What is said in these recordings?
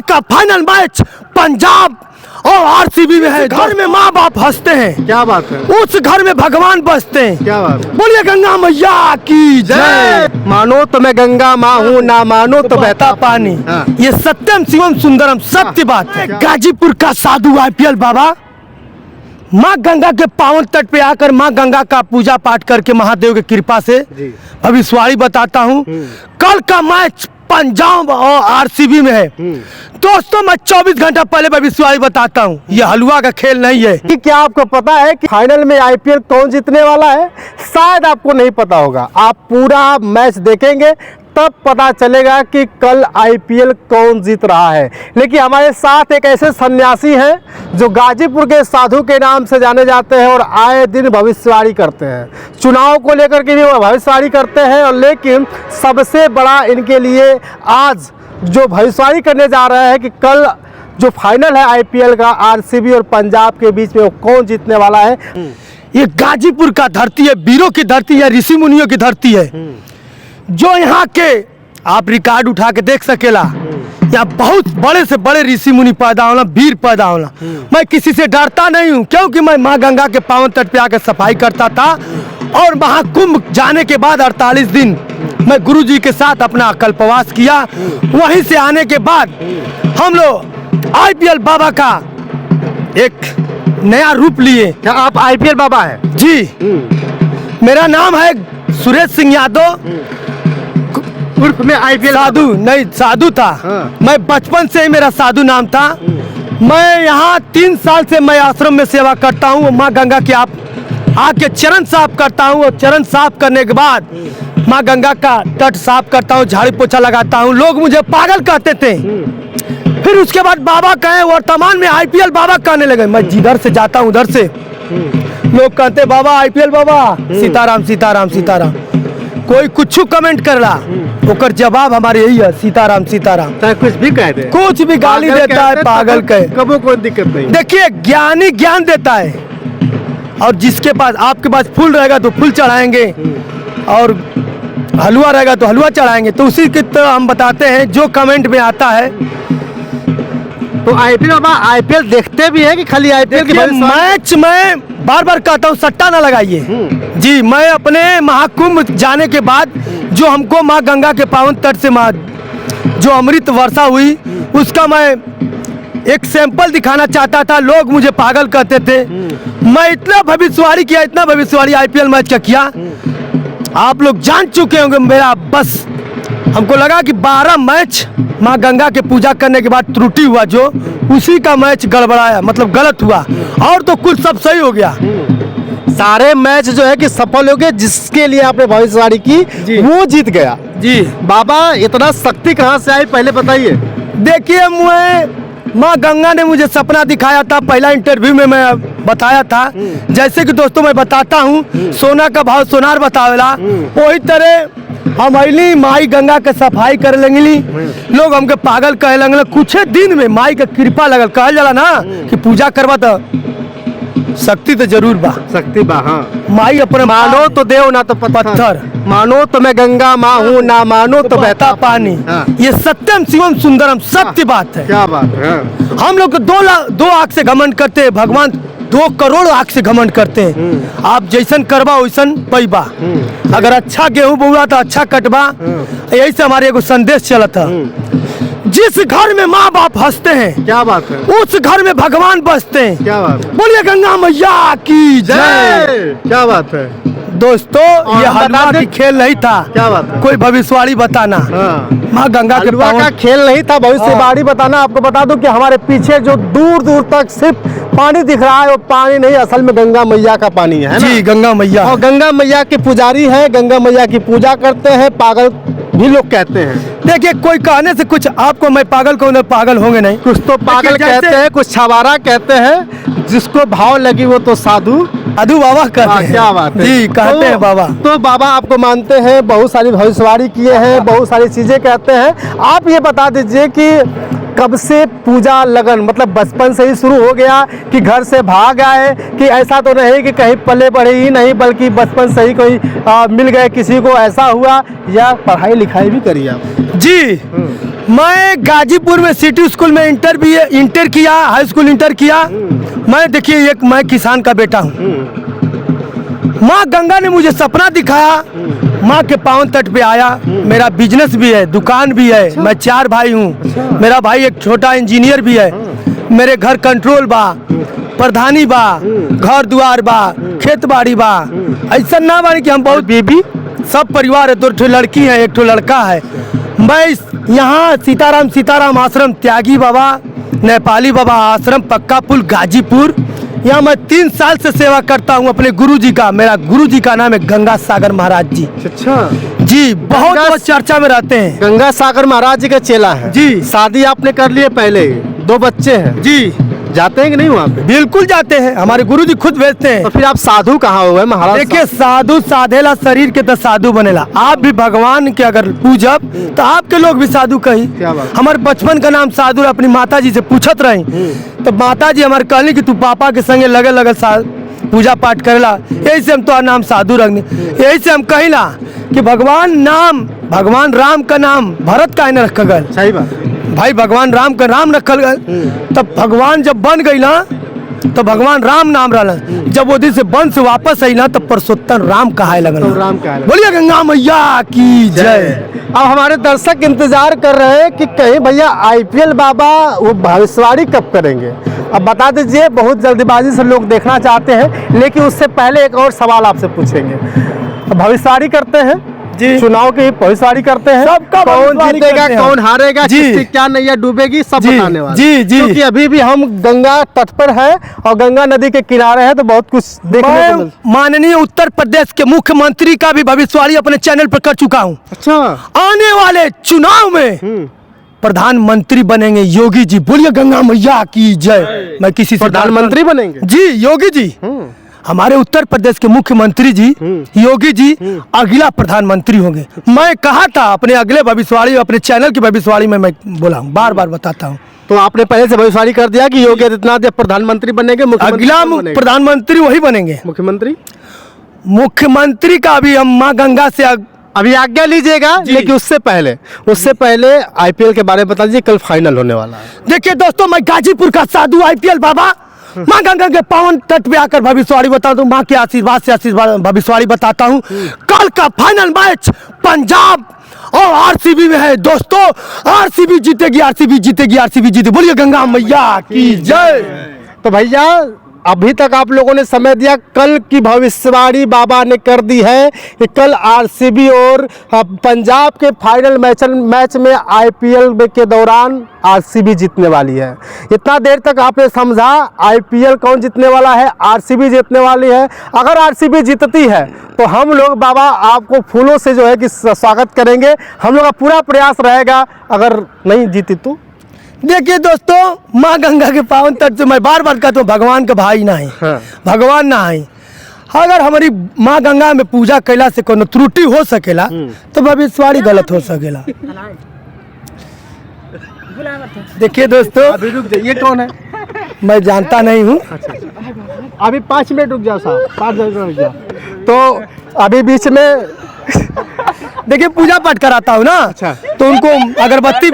का final match Punjab और RCB में है। घर में माँ बाप हंसते हैं, क्या बात है, उस घर में भगवान बसते हैं। क्या बात है। बोलिए गंगा मैया की जय। मानो तो मैं गंगा माँ हूँ, ना मानो तो बहता पानी। हाँ। ये सत्यम शिवम सुंदरम सत्य बात है। गाजीपुर का साधु आईपीएल बाबा माँ गंगा के पावन तट पे आकर माँ गंगा का पूजा पाठ करके महादेव की कृपा से भविष्यवाणी बताता हूँ। कल का मैच पंजाब और आरसीबी में है। दोस्तों मैं 24 घंटा पहले भविष्यवाणी बताता हूँ, ये हलवा का खेल नहीं है। कि क्या आपको पता है कि फाइनल में आईपीएल कौन जीतने वाला है? शायद आपको नहीं पता होगा। आप पूरा मैच देखेंगे तब पता चलेगा कि कल आईपीएल कौन जीत रहा है। लेकिन हमारे साथ एक ऐसे सन्यासी हैं जो गाजीपुर के साधु के नाम से जाने जाते हैं और आए दिन भविष्यवाणी करते हैं। चुनाव को लेकर के भी वो भविष्यवाणी करते हैं, और लेकिन सबसे बड़ा इनके लिए आज जो भविष्यवाणी करने जा रहे हैं कि कल जो फाइनल है आईपीएल का आरसीबी और पंजाब के बीच में वो कौन जीतने वाला है। ये गाजीपुर का धरती है, वीरों की धरती है, ऋषि मुनियों की धरती है। जो यहाँ के आप रिकॉर्ड उठा के देख सकेला, यहाँ बहुत बड़े से बड़े ऋषि मुनि पैदा होना, वीर पैदा होना। मैं किसी से डरता नहीं हूँ, क्योंकि मैं माँ गंगा के पावन तट पे आकर सफाई करता था, और महाकुंभ जाने के बाद 48 दिन मैं गुरु जी के साथ अपना कल्पवास किया। वहीं से आने के बाद हम लोग आईपीएल बाबा का एक नया रूप लिए। क्या आप आईपीएल बाबा हैं? जी, मेरा नाम है सुरेश सिंह यादव, उर्फ में आईपीएल साधु नहीं, साधु था। मैं बचपन से ही मेरा साधु नाम था। मैं यहाँ 3 साल से मैं आश्रम में सेवा करता हूँ। माँ गंगा के आप आके चरण साफ करता हूँ, और चरण साफ करने के बाद माँ गंगा का तट साफ करता हूँ, झाड़ू पोछा लगाता हूँ। लोग मुझे पागल कहते थे। फिर उसके बाद बाबा कहे, वर्तमान में आईपीएल बाबा कहने लगे। मैं जिधर से जाता हूँ उधर से लोग कहते बाबा आईपीएल बाबा, सीताराम सीताराम सीताराम। कोई कुछ कमेंट कर रहा, ओकर जवाब हमारे यही है, सीताराम सीताराम। चाहे कुछ भी कह दे, कुछ भी गाली देता है, पागल कहे, कबो कोई दिक्कत नहीं। देखिए ज्ञानी ज्ञान देता है, और जिसके पास आपके पास फूल रहेगा तो फूल चढ़ाएंगे, और हलवा रहेगा तो हलवा चढ़ाएंगे। तो उसी की तरह हम बताते हैं जो कमेंट में आता है। तो आईपीएल बाबा आईपीएल देखते भी है कि खाली आईपीएल के मैच में बार बार कहता हूँ सट्टा ना लगाइए जी। मैं अपने महाकुंभ जाने के बाद जो हमको माँ गंगा के पावन तट से जो अमृत वर्षा हुई, उसका मैं एक सैंपल दिखाना चाहता था। लोग मुझे पागल कहते थे। मैं इतना भविष्यवाणी किया, इतना भविष्यवाणी आईपीएल मैच का किया, आप लोग जान चुके होंगे। मेरा बस हमको लगा कि 12 मैच माँ गंगा के पूजा करने के बाद त्रुटि हुआ, जो उसी का मैच गड़बड़ाया, मतलब गलत हुआ, और तो कुछ सब सही हो गया। सारे मैच जो है कि सफल हो गए, जिसके लिए आपने भविष्यवाणी की वो जीत गया। जी बाबा इतना शक्ति कहाँ से आई, पहले बताइए। देखिए, माँ गंगा ने मुझे सपना दिखाया था। पहला इंटरव्यू में मैं बताया था, जैसे कि दोस्तों मैं बताता हूँ, सोना का भाव सोनार बतावेला, वही तरह हम अली माई गंगा के सफाई कर लगली। लोग हमके पागल कहे लगल। कुछ दिन में माई का कृपा लगल। कहल जाला ना कि पूजा करवा तो शक्ति तो जरूर बा, शक्ति बा। हाँ, माई अपने मानो तो देव ना तो पत्थर, मानो तो मैं गंगा माँ हूँ, ना मानो तो बहता पानी। हाँ। ये सत्यम शिवम सुंदरम सत्य बात है। क्या बात है। हम लोग 2 आँख से घमंड करते हैं, भगवान 2 करोड़ आँख से घमंड करते हैं। आप जैसन करबा वैसन पैबा। अगर अच्छा गेहूं बोआ तो अच्छा कटबा। यही से हमारे एगो संदेश चला था। जिस घर में माँ बाप हंसते हैं, क्या बात है, उस घर में भगवान बसते हैं। क्या बात है। बोलिए गंगा मैया की जय। क्या बात है दोस्तों, ये हलवा की खेल नहीं था। क्या बात है। कोई भविष्यवाणी बताना। माँ गंगा के हलवा का खेल नहीं था, भविष्यवाणी बताना। आपको बता दूं कि हमारे पीछे जो दूर दूर तक सिर्फ पानी दिख रहा है, वो पानी नहीं, असल में गंगा मैया का पानी है जी, गंगा मैया। और गंगा मैया के पुजारी है, गंगा मैया की पूजा करते हैं। पागल भी लोग कहते हैं। देखिए, कोई कहने से कुछ आपको मैं पागल कहूँ, पागल होंगे नहीं। कुछ तो पागल कहते हैं, कुछ छवारा कहते हैं, जिसको भाव लगी वो तो साधु अधू बाबा कहते हैं। क्या बात है जी, कहते हैं बाबा। तो बाबा आपको मानते हैं, बहुत सारी भविष्यवाणी किए हैं, बहुत सारी चीजें कहते हैं। आप ये बता दीजिए कि कब से पूजा लगन, मतलब बचपन से ही शुरू हो गया कि घर से भाग आए, कि ऐसा तो नहीं कि कहीं पले पड़े ही नहीं, बल्कि बचपन से ही कोई मिल गए किसी को, ऐसा हुआ, या पढ़ाई लिखाई भी करी आप? जी, मैं गाजीपुर में सिटी स्कूल में इंटर किया, हाई स्कूल इंटर किया। मैं देखिए मैं किसान का बेटा हूँ। माँ गंगा ने मुझे सपना दिखाया, माँ के पावन तट पे आया। मेरा बिजनेस भी है, दुकान भी है। मैं 4 भाई हूँ। मेरा भाई एक छोटा इंजीनियर भी है। मेरे घर कंट्रोल बा, प्रधानी बा, घर द्वार बा, खेत बाड़ी बा। ऐसा ना बानी कि हम बहुत बीबी, सब परिवार है। 2 लड़की है, 1 लड़का है। मैं यहाँ सीताराम आश्रम, त्यागी बाबा, नेपाली बाबा आश्रम, पक्का पुल, गाजीपुर, यहाँ मैं 3 साल से सेवा करता हूँ अपने गुरुजी का। मेरा गुरुजी का नाम है गंगा सागर महाराज जी। अच्छा जी, बहुत चर्चा में रहते हैं। गंगा सागर महाराज जी का चेला है जी। शादी आपने कर लिए, पहले 2 बच्चे हैं जी। जाते हैं कि नहीं वहाँ पे? बिल्कुल जाते हैं, हमारे गुरुजी खुद भेजते हैं। तो फिर आप साधु कहाँ हो गए महाराज? देखिए, साधु साधेला शरीर के तो साधु बनेला। आप भी भगवान के अगर पूजब तो आपके लोग भी साधु कही। क्या बात? हमारे बचपन का नाम साधु, अपनी माता जी से पूछत रही तो माता जी हमारे कहली कि तू पापा के संगे लगे पूजा पाठ करेला, यही से हम तो नाम साधु रखने। यही से हम कहिला कि भगवान राम का नाम भरत का न रखा गल। सही बात भाई, भगवान राम का नाम रखल गल। तब भगवान जब बन गई ना तो भगवान राम नाम रहला। जब वो दिन से वंश वापस आई ना तो पुरुषोत्तम राम कहाए लगल। तो राम कहाए लगल। बोलिए गंगा मैया की जय। अब हमारे दर्शक इंतजार कर रहे हैं कि कहीं भैया आईपीएल बाबा वो भविष्यवाणी कब करेंगे। अब बता दीजिए, बहुत जल्दीबाजी से लोग देखना चाहते हैं, लेकिन उससे पहले एक और सवाल आपसे पूछेंगे। भविष्यवाणी करते हैं जी, चुनाव की भविष्यवाणी करते हैं, सबका कौन जीतेगा कौन हारेगा, किसकी क्या नैया डूबेगी, सब बताने वाले। जी जी। क्योंकि अभी भी हम गंगा तट पर है और गंगा नदी के किनारे है, तो बहुत कुछ देखने को मिलता है। माननीय उत्तर प्रदेश के मुख्यमंत्री का भी भविष्यवाणी अपने चैनल पर कर चुका हूँ। अच्छा, आने वाले चुनाव में प्रधानमंत्री बनेंगे योगी जी। बोलिए गंगा मैया की जय। मैं किसी से प्रधानमंत्री बनेंगे जी, योगी जी। हमारे उत्तर प्रदेश के मुख्यमंत्री जी योगी जी अगला प्रधानमंत्री होंगे। मैं कहा था अपने अगले भविष्यवाणी, अपने चैनल की भविष्यवाणी में मैं बोला हूँ, बार बार बताता हूँ। तो आपने पहले से भविष्यवाणी कर दिया कि योगी आदित्यनाथ प्रधानमंत्री बनेंगे, अगला प्रधानमंत्री वही बनेंगे। मुख्यमंत्री का अभी हम माँ गंगा से अभी आज्ञा लीजिएगा, लेकिन उससे पहले आईपीएल के बारे में बता दीजिए, कल फाइनल होने वाला है। देखिए दोस्तों, मैं गाजीपुर का साधु आईपीएल बाबा माँ गंगा के पावन तट पे आकर भविष्यवाणी बताता हूँ। माँ के आशीर्वाद से भविष्यवाणी बताता हूँ। कल का फाइनल मैच पंजाब और आरसीबी में है दोस्तों। आरसीबी जीतेगी, आरसीबी जीतेगी, आरसीबी जीतेगी। बोलिए गंगा मैया की जय। तो भैया, अभी तक आप लोगों ने समय दिया, कल की भविष्यवाणी बाबा ने कर दी है कि कल आरसीबी और पंजाब के फाइनल मैच में आईपीएल के दौरान आरसीबी जीतने वाली है। इतना देर तक आपने समझा आईपीएल कौन जीतने वाला है, आरसीबी जीतने वाली है। अगर आरसीबी जीतती है तो हम लोग बाबा आपको फूलों से जो है कि स्वागत करेंगे। हम लोग का पूरा प्रयास रहेगा। अगर नहीं जीती तो देखिए दोस्तों, माँ गंगा के पावन तट से मैं बार बार कहता हूँ, भगवान का भाई ना है। हाँ। भगवान ना है। अगर हमारी माँ गंगा में पूजा कैला से कोनो त्रुटि हो सकेला तो भविष्यवाणी गलत हो सकेला। देखिए दोस्तों, अभी रुक जाइए, कौन है? मैं जानता नहीं हूँ। अभी 5 मिनट रुक जाओ साहब, 5 मिनट रुक जाओ। तो अभी बीच में देखिए पूजा पाठ कराता हूँ ना। अच्छा। तो उनको अगरबत्ती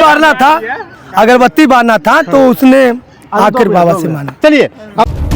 बारना था तो उसने आखिर बाबा से माना। चलिए अब